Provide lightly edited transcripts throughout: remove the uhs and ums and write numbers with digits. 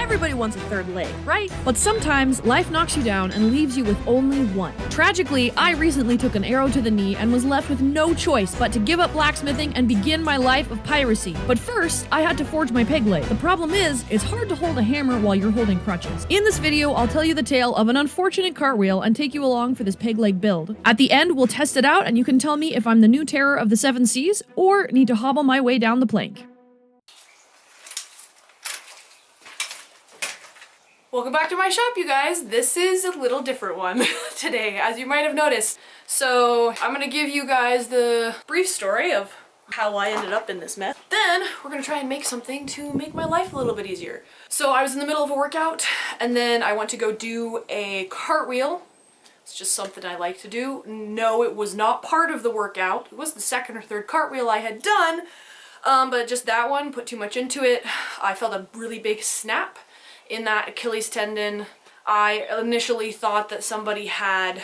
Everybody wants a third leg, right? But sometimes life knocks you down and leaves you with only one. Tragically, I recently took an arrow to the knee and was left with no choice but to give up blacksmithing and begin my life of piracy. But first, I had to forge my peg leg. The problem is, it's hard to hold a hammer while you're holding crutches. In this video, I'll tell you the tale of an unfortunate cartwheel and take you along for this peg leg build. At the end, we'll test it out and you can tell me if I'm the new terror of the 7 Seas or need to hobble my way down the plank. Welcome back to my shop, you guys. This is a little different one today, as you might have noticed. So I'm gonna give you guys the brief story of how I ended up in this mess. Then we're gonna try and make something to make my life a little bit easier. So I was in the middle of a workout and then I went to go do a cartwheel. It's just something I like to do. No, it was not part of the workout. It was the second or third cartwheel I had done, but just that one, put too much into it. I felt a really big snap in that Achilles tendon. I initially thought that somebody had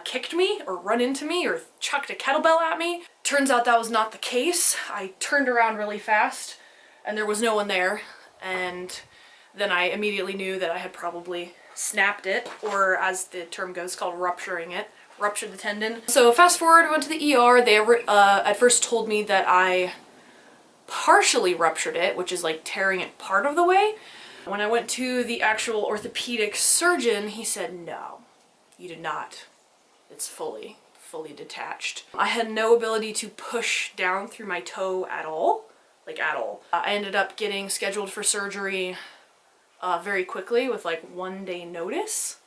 kicked me or run into me or chucked a kettlebell at me. Turns out that was not the case. I turned around really fast and there was no one there, and then I immediately knew that I had probably snapped it, or as the term goes, called rupturing it. Ruptured the tendon. So fast forward, I went to the ER. They at first told me that I partially ruptured it, which is like tearing it part of the way. When I went to the actual orthopedic surgeon, he said, no, you did not. It's fully detached. I had no ability to push down through my toe at all, like at all. I ended up getting scheduled for surgery very quickly with like 1 day notice,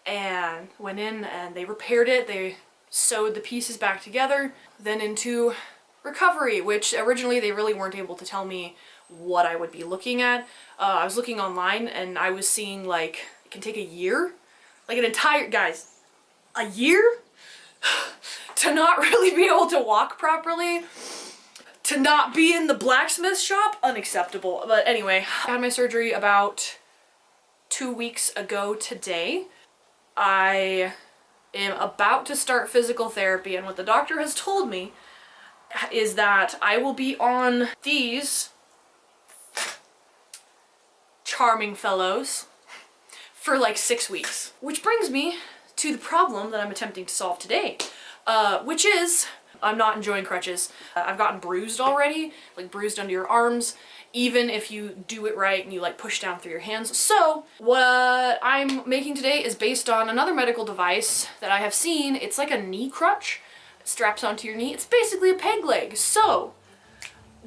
and went in and they repaired it. They sewed the pieces back together, then into recovery, which originally they really weren't able to tell me what I would be looking at. I was looking online and I was seeing like it can take a year, like an entire, guys, a year to not really be able to walk properly, to not be in the blacksmith shop. Unacceptable. But anyway, I had my surgery about 2 weeks ago today. I am about to start physical therapy, and what the doctor has told me is that I will be on these charming fellows for like 6 weeks. Which brings me to the problem that I'm attempting to solve today, which is I'm not enjoying crutches. I've gotten bruised already, like bruised under your arms, even if you do it right and you like push down through your hands. So what I'm making today is based on another medical device that I have seen. It's like a knee crutch. It straps onto your knee. It's basically a peg leg. So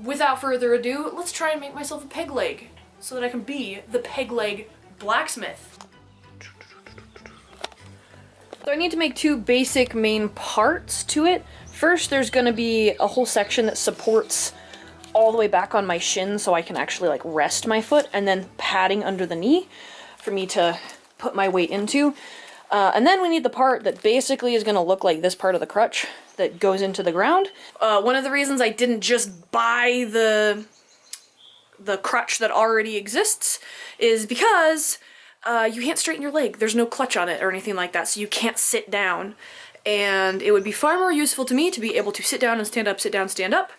without further ado, let's try and make myself a peg leg so that I can be the peg leg blacksmith. So I need to make 2 basic main parts to it. First, there's gonna be a whole section that supports all the way back on my shin so I can actually like rest my foot, and then padding under the knee for me to put my weight into. And then we need the part that basically is gonna look like this part of the crutch that goes into the ground. One of the reasons I didn't just buy the crutch that already exists is because you can't straighten your leg. There's no clutch on it or anything like that, so you can't sit down. And it would be far more useful to me to be able to sit down and stand up, sit down, stand up,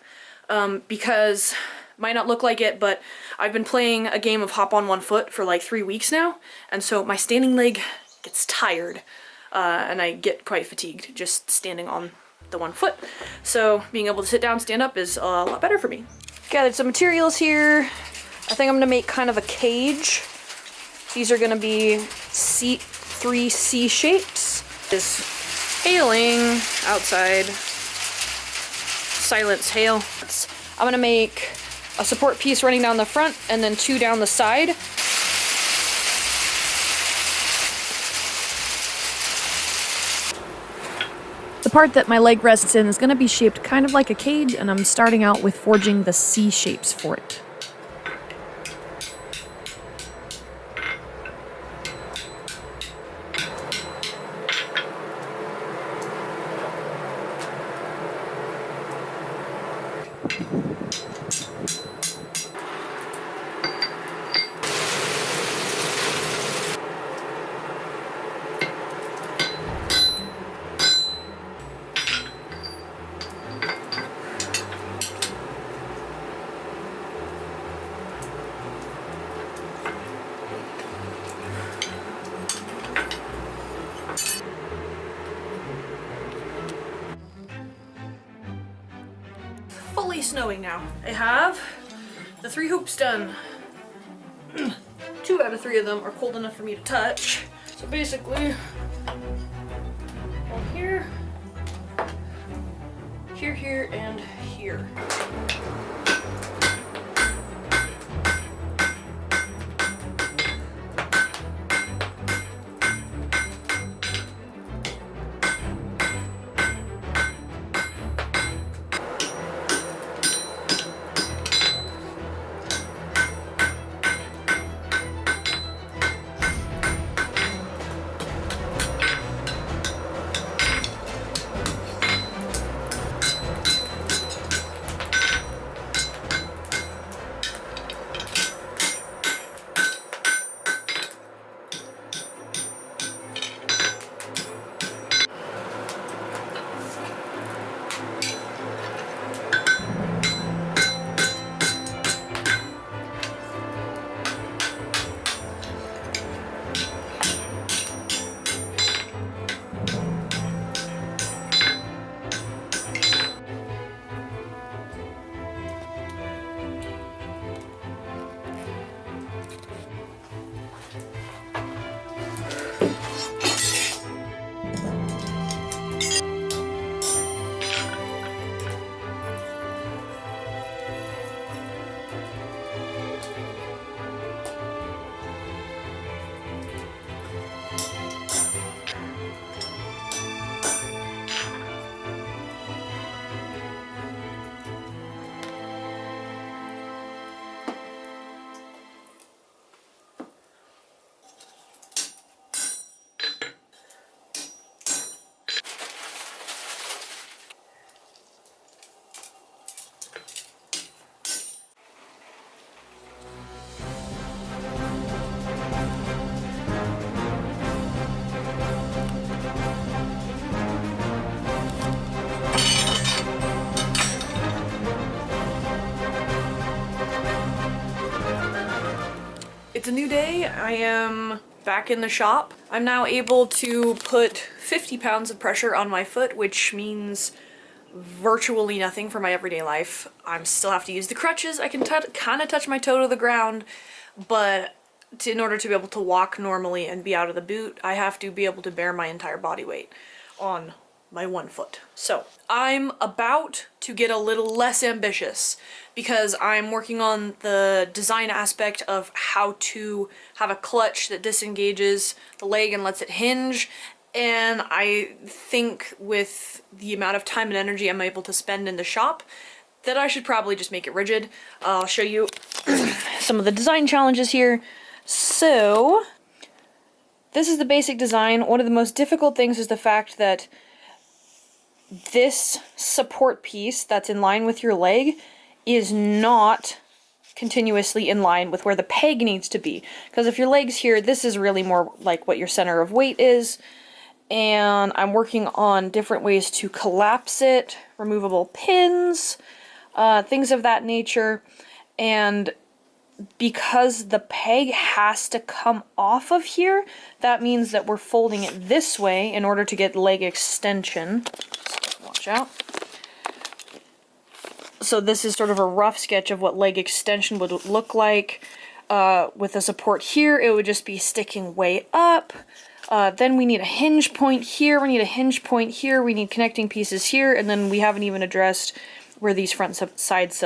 because might not look like it, but I've been playing a game of hop on one foot for like 3 weeks now, and so my standing leg gets tired, and I get quite fatigued just standing on the one foot. So being able to sit down, stand up is a lot better for me. Gathered some materials here. I think I'm gonna make kind of a cage. These are gonna be 3 C shapes. Is hailing outside. Silence hail. I'm gonna make a support piece running down the front and then 2 down the side. The part that my leg rests in is gonna be shaped kind of like a cage, and I'm starting out with forging the C shapes for it. snowing now. I have the 3 hoops done. 2 out of 3 of them are cold enough for me to touch. So basically, on here, here, and here. It's a new day. I am back in the shop. I'm now able to put 50 pounds of pressure on my foot, which means virtually nothing for my everyday life. I still have to use the crutches. I can kind of touch my toe to the ground, but in order to be able to walk normally and be out of the boot, I have to be able to bear my entire body weight on my 1 foot. So I'm about to get a little less ambitious because I'm working on the design aspect of how to have a clutch that disengages the leg and lets it hinge. And I think with the amount of time and energy I'm able to spend in the shop that I should probably just make it rigid. I'll show you some of the design challenges here. So this is the basic design. One of the most difficult things is the fact that this support piece that's in line with your leg is not continuously in line with where the peg needs to be. Because if your leg's here, this is really more like what your center of weight is. And I'm working on different ways to collapse it, removable pins, things of that nature. And because the peg has to come off of here, that means that we're folding it this way in order to get leg extension. Watch out. So this is sort of a rough sketch of what leg extension would look like. With the support here, it would just be sticking way up. Then we need a hinge point here, we need a hinge point here, we need connecting pieces here, and then we haven't even addressed where these front sides,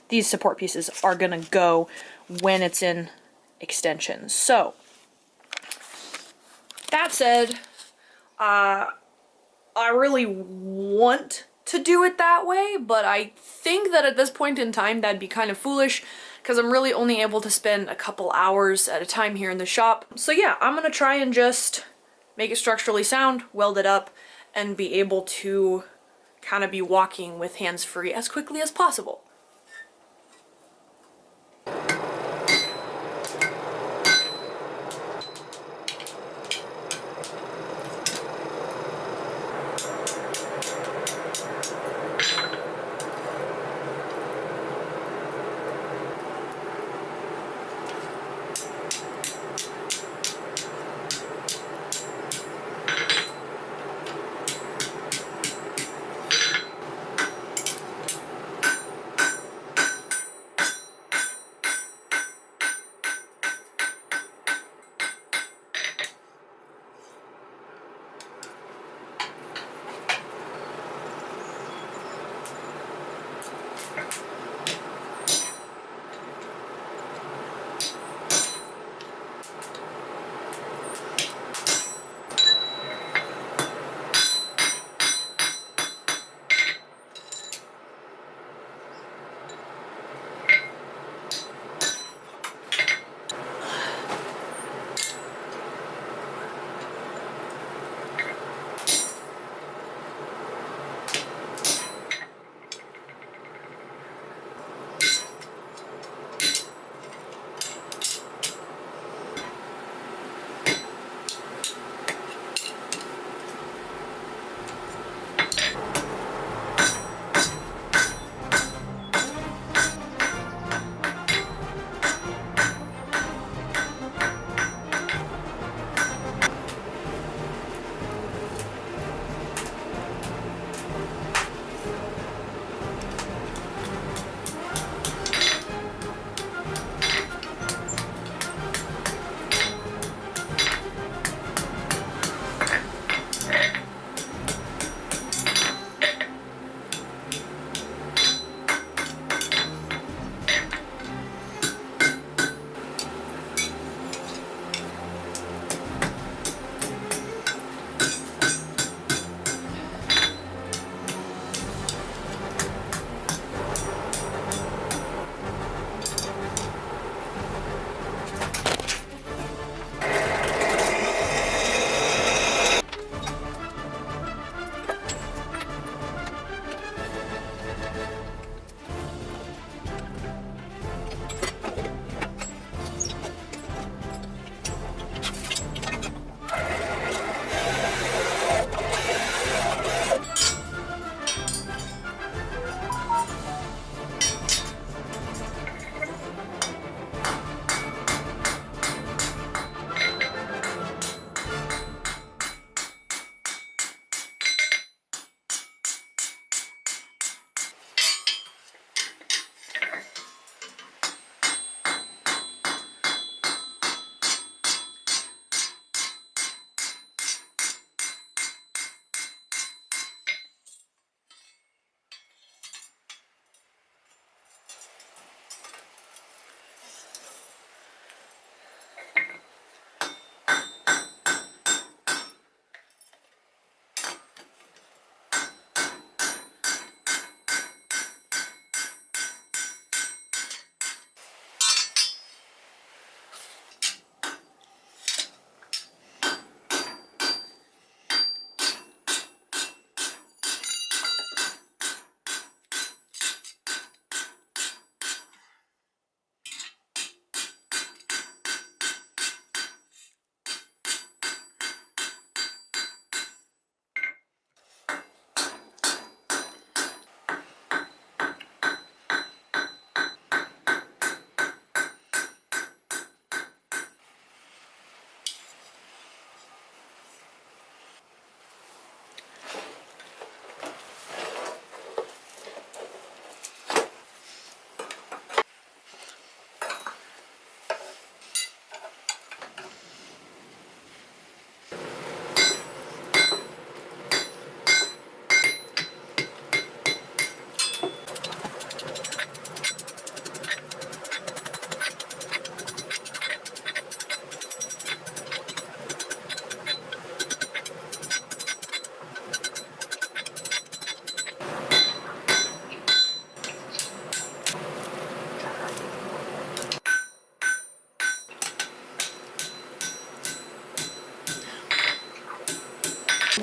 these support pieces are gonna go when it's in extension. So, that said, I really want to do it that way, but I think that at this point in time that'd be kind of foolish because I'm really only able to spend a couple hours at a time here in the shop. So yeah, I'm gonna try and just make it structurally sound, weld it up, and be able to kind of be walking with hands free as quickly as possible.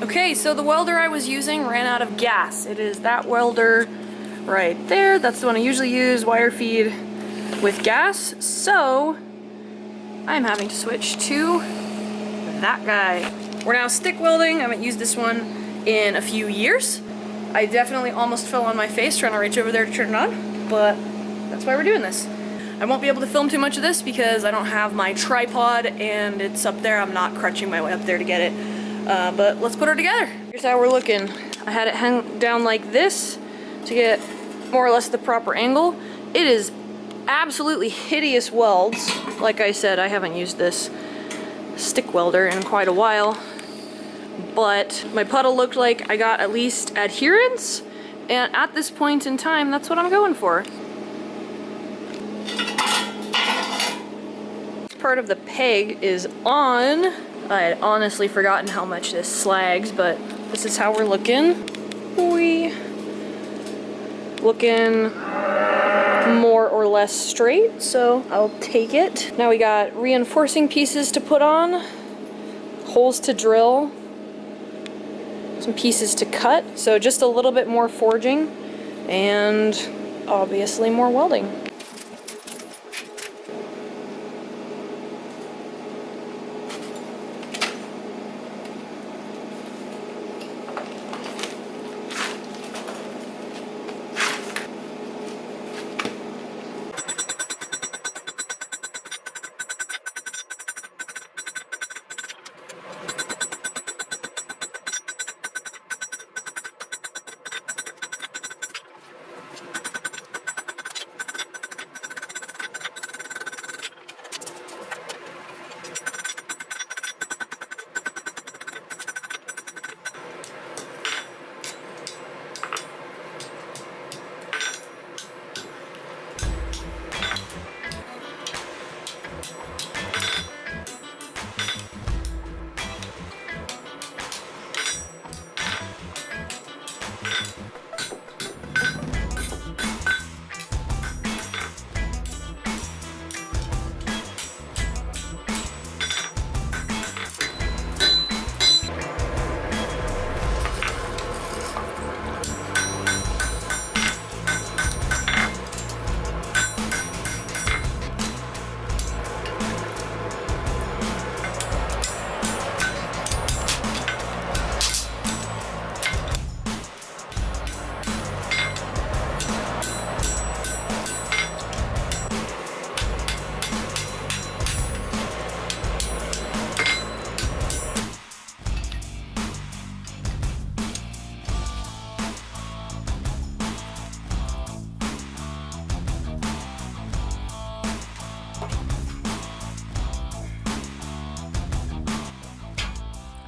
Okay, so the welder I was using ran out of gas. It is that welder right there. That's the one I usually use, wire feed with gas. So I'm having to switch to that guy. We're now stick welding. I haven't used this one in a few years. I definitely almost fell on my face trying to reach over there to turn it on, but that's why we're doing this. I won't be able to film too much of this because I don't have my tripod and it's up there. I'm not crutching my way up there to get it. But let's put her together. Here's how we're looking. I had it hang down like this to get more or less the proper angle. It is absolutely hideous welds. Like I said, I haven't used this stick welder in quite a while, but my puddle looked like I got at least adherence, and at this point in time, that's what I'm going for. Part of the peg is on. I had honestly forgotten how much this slags, but this is how we're looking. Looking more or less straight, so I'll take it. Now we got reinforcing pieces to put on, holes to drill, some pieces to cut, so just a little bit more forging, and obviously more welding.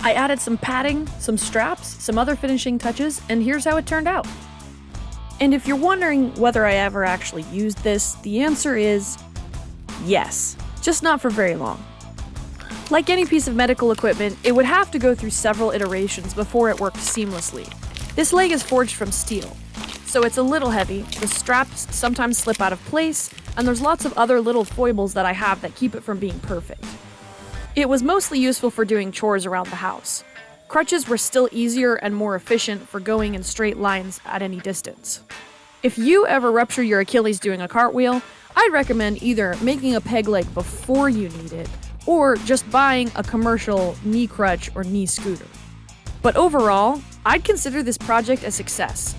I added some padding, some straps, some other finishing touches, and here's how it turned out. And if you're wondering whether I ever actually used this, the answer is yes, just not for very long. Like any piece of medical equipment, it would have to go through several iterations before it worked seamlessly. This leg is forged from steel, so it's a little heavy, the straps sometimes slip out of place, and there's lots of other little foibles that I have that keep it from being perfect. It was mostly useful for doing chores around the house. Crutches were still easier and more efficient for going in straight lines at any distance. If you ever rupture your Achilles doing a cartwheel, I'd recommend either making a peg leg before you need it, or just buying a commercial knee crutch or knee scooter. But overall, I'd consider this project a success.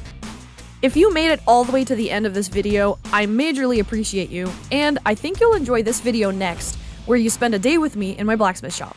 If you made it all the way to the end of this video, I majorly appreciate you, and I think you'll enjoy this video next, where you spend a day with me in my blacksmith shop.